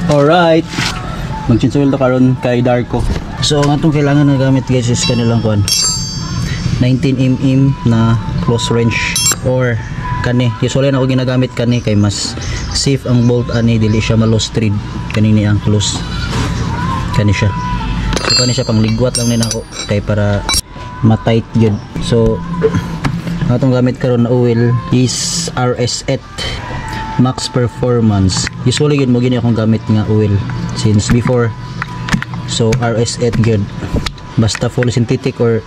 Alright, mag-change oil to karon kay Darko. So ang atong kailangan na gamit guys is kanilang kuan 19mm na close range or kani. Usually na ako ginagamit kani kay mas safe ang bolt ani, dili siya ma-loose thread kanini ang close kani siya. So kani siya pang ligwat lang din ako kay para ma-tight yun. So atong gamit karon na oil is RS8 Max Performance. Usually yun mo gini akong gamit nga oil since before. So RS8 good, basta full synthetic or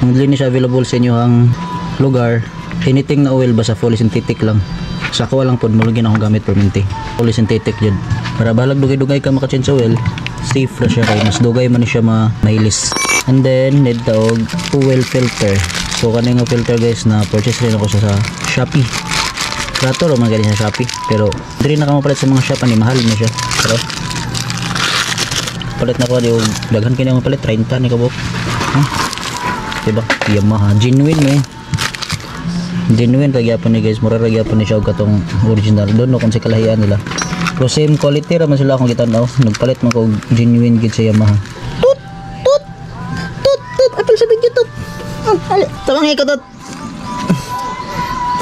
kung hindi siya available sa inyo ang lugar, anything na oil basta fully synthetic lang. Sa ako lang pod mulugin akong gamit permanente fully synthetic yun para balag dugay-dugay ka maka-change oil, safe ra siya kay mas dugay man siya mahilis. And then need taog oil filter. So kaning filter guys na purchase rin ako sa Shopee. Rato ro man gali sa Shopee pero diri na ka mapalit sa mga shop ani, mahal na siya. Pero palit na ko di daghan kini ang palit 30 ni kabok. Diba? Yamaha genuine eh. Genuine pagyapon ni guys, mura ra gyapon ni siya og katong original. Doon no kung sa kalahian nila. Pero same quality ra man sila akong gitan-aw. Nagpalit man ko genuine gid sa Yamaha. Tut tut tut tut apil sa video tut. Tawang ko tut.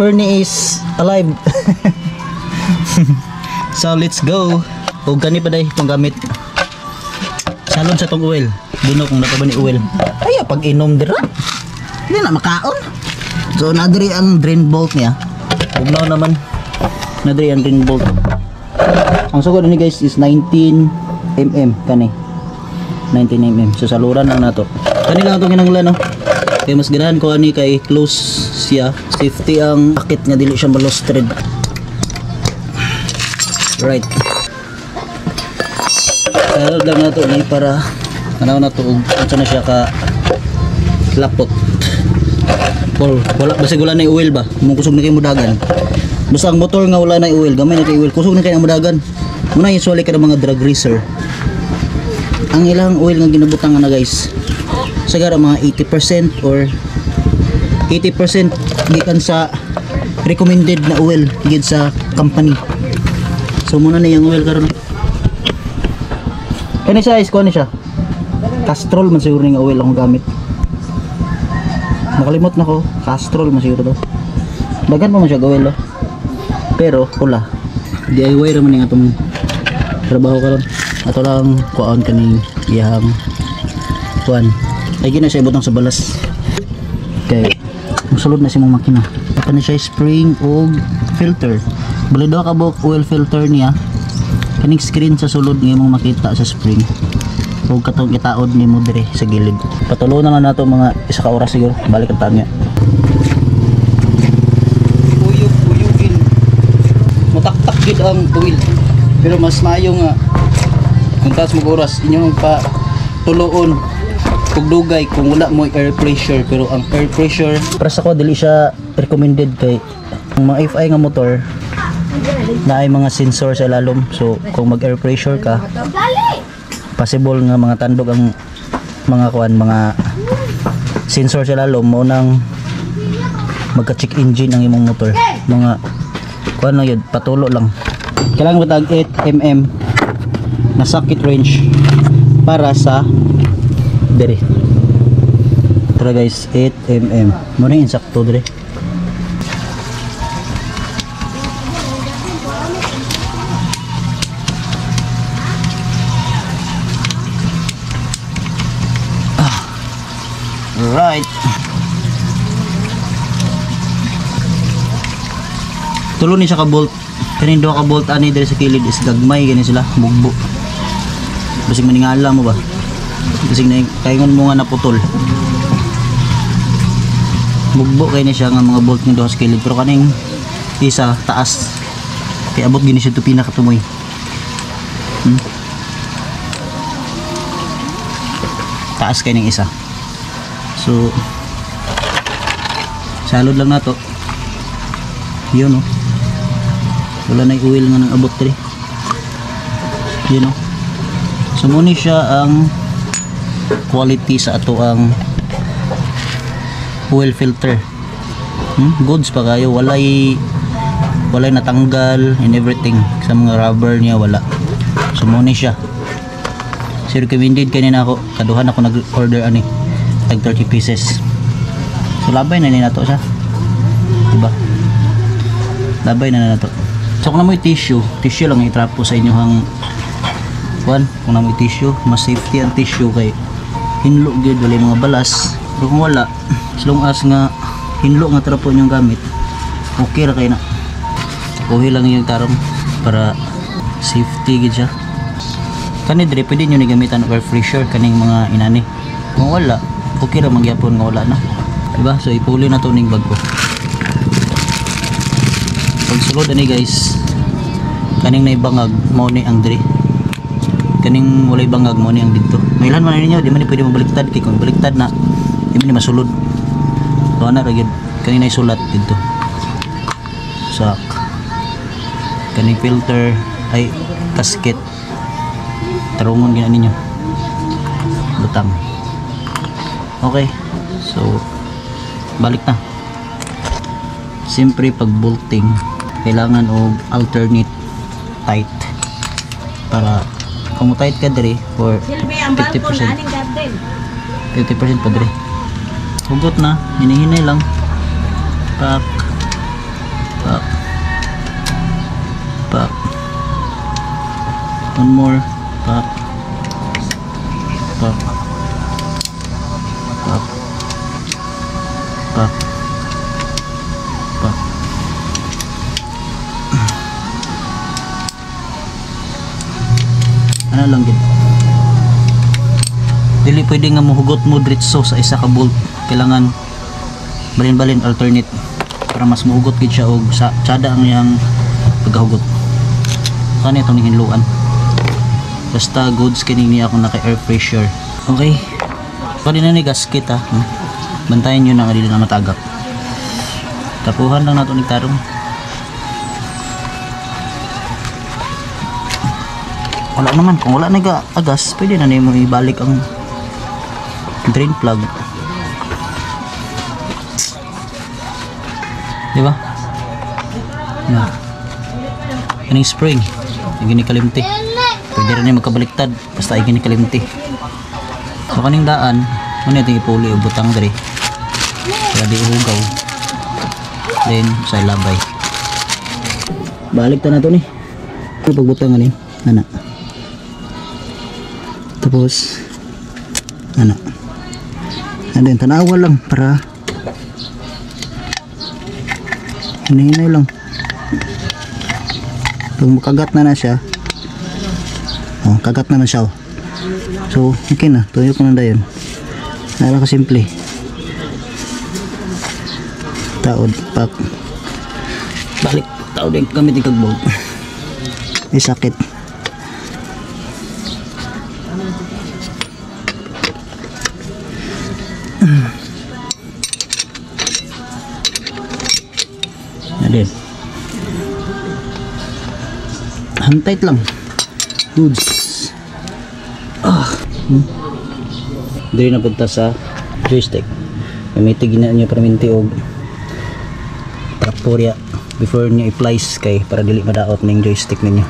Fernie is alive. So let's go. Og kani pa day itong gamit. Salon sa tong oil. Duno kung napa ba ni oil. Ay pag inom dira. Hindi na makaon. So nadiri ang drain bolt niya. Bugnaw naman. Nadiri ang drain bolt. Ang sugod ni guys is 19mm kani. 19mm. So saluran lang nato. Kani lang itong kinanglan no. Kaya mas ganahan ko ani kay close siya. Safety ang akit nga dili siya ma-loose thread. Right. Kaya lang nato ni para anaw na to unsa na siya ka lapot. Wala basta wala na oil ba? Mong kusog na kay mudagan. Basta ang motor nga wala na oil, gamay na kay oil, kusog na kay mudagan. Muna usually kada mga drag racer. Ang ilang oil nga ginabutangan na guys. Sagara mga 80% or 80% gikan sa recommended na oil gid sa company. So muna na yung oil karon. Kani siya is kuan siya. Castrol man siguro nga oil akong gamit. Nakalimot na ko, Castrol man siguro to. Dagan pa man siya oil pero pula. DIY ra man ning atong trabaho karon. Ato lang kuan kaning iyang kuan. Ay gina siya ibutang sa balas. Okay. Musulod na si mong makina. Ito na siya spring o filter. Bali daw ka bok oil filter niya. Kaning screen sa sulod nga mong makita sa spring. O katong itaod ni mo dire sa gilid. Patulo na lang nato mga isa ka oras siguro. Balik ang taon niya. Uyog-uyugin. Mutaktak gid ang oil. Pero mas maayo nga kung taas mo oras inyong pa tuloon kung dugay kung wala mo air pressure. Pero ang air pressure para sa ko dili siya recommended kay ang mga FI nga motor na ay mga sensor sa ilalom. So kung mag air pressure ka, possible nga mga tandog ang mga kuan, mga sensor sa ilalom mo nang magka-check engine ang imong motor. Mga kuan lang yun, patulo lang. Kailangan mo tag 8mm na socket range para sa dire. Tara guys, 8mm. Muna yung insakto dire. Right. Tulo ni siya ka bolt. Kanin do ka bolt ani dire sa kilid is gagmay gani sila, bugbo. Basig maningala mo ba? Basig na kaingon mo nga naputol. Bugbo kay ni siya nga mga bolt ni do sa kilid pero kaning isa taas. Kay abot gini siya to pinakatumoy. Taas kay ning isa. So salod lang nato. Yun wala na oil nga nang abot diri. Yun so muna siya ang quality sa ato ang oil filter. Goods pa kayo, walay natanggal and everything sa mga rubber niya, wala. So mo ni siya. So recommended kanina ako, kaduhan ako nag-order ani tag 30 pieces. So labay na ni nato siya. Diba? Labay na nato. So kung namoy tissue lang itrapo sa inyohang kung namoy tissue, mas safety ang tissue kay hinlo gyud wala mga balas. Pero kung wala, as long as nga hinlo nga trapo nyong gamit, okay ra kay na. Uhi lang yung tarong para safety gid siya. Kani dire pwede nyo ni gamitan air freshener kaning mga inani. Kung wala, okay ra magyapon nga wala na. Diba? So ipuli na to ning bag ko. Pag sulod ani guys, kaning naibangag mao ni ang dire. Kaning walay bangag mo ni ang dito. Mailan man ninyo, di man ni pwede mabaliktad kay kung baliktad na di man ni masulod. So ana ra gyud kaning naisulat dito. Sak. Kaning filter ay gasket. Tarungon gina ninyo. Butang. Okay. So balik na. Siyempre pag bolting kailangan og alternate tight para kung tight ka diri for 50% 50% pa diri hugot na, hinihinay lang pak pak pak one more pak pak pak pak pak ano lang din dili pwede nga mahugot mo diretso sa isa ka bolt, kailangan balin-balin alternate para mas mahugot gid siya og sa tsada ang yang pagkahugot kani itong hinluan basta goods kining niya ako naka air pressure. Okay, pwede na ni gasket ha. Bantayan nyo na nga dili na matagak. Tapuhan lang nato ni tarong. Wala naman, kung wala na agas pwede na nimo ibalik ang drain plug, diba? Yan. Kaning spring yung ginikalimti pwede rin yung magkabaliktad basta yung ginikalimti. So kaning daan muna ito ipuli o butang dari para di uhugaw, then sa labay balik ta na to ni pagbutangan ni anak. Tapos ano then tanawa lang para hinahinay lang pag makagat na siya. Oh, kagat naman siya. So okay na, tuyo ko na dayon. Nala ka simple taod pak balik taod din gamit ikagbog may sakit. Adin hantait lang goods. Diri na punta sa joystick. Gamitin na niyo perminti og traktorya before niyo i-plies kay para dili madaot ning joystick ninyo.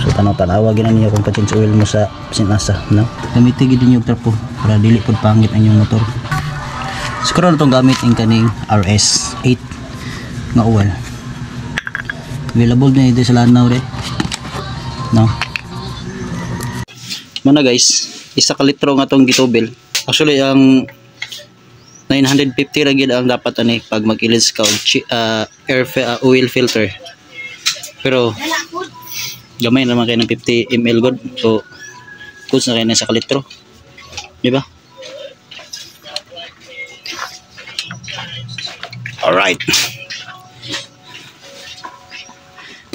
So tanaw-tanawa gina niyo kung pa-change oil mo sa sinasa, no? Gamitin gid niyo og trapo para dili pud pangit ang inyong motor. Siguro na itong gamit ang kaning RS8 nga oil. Available na ito sa lanaw rin, no? Muna guys, isa ka litro nga itong gitubel. Actually ang 950 ra gid ang dapat ani pag mag-ilis ka og oil filter. Pero gamay naman kayo ng 50 ml god. So goods na kayo na sa kalitro, di ba? Alright,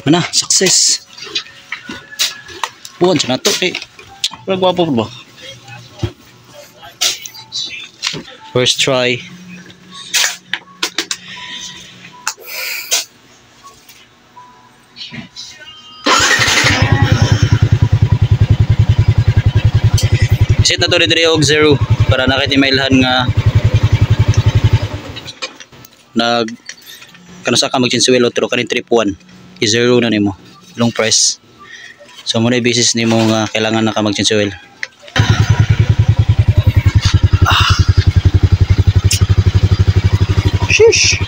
mana success buwan siya na to eh. Gwapo po ba? First try. Set na to rin og 0 para nakitimailhan nga nag kanasa ka mag-change oil otro kanin trip 1 i-0 na nimo long press. So muna i-basis nimo nga kailangan na ka mag-change oil. Sheesh.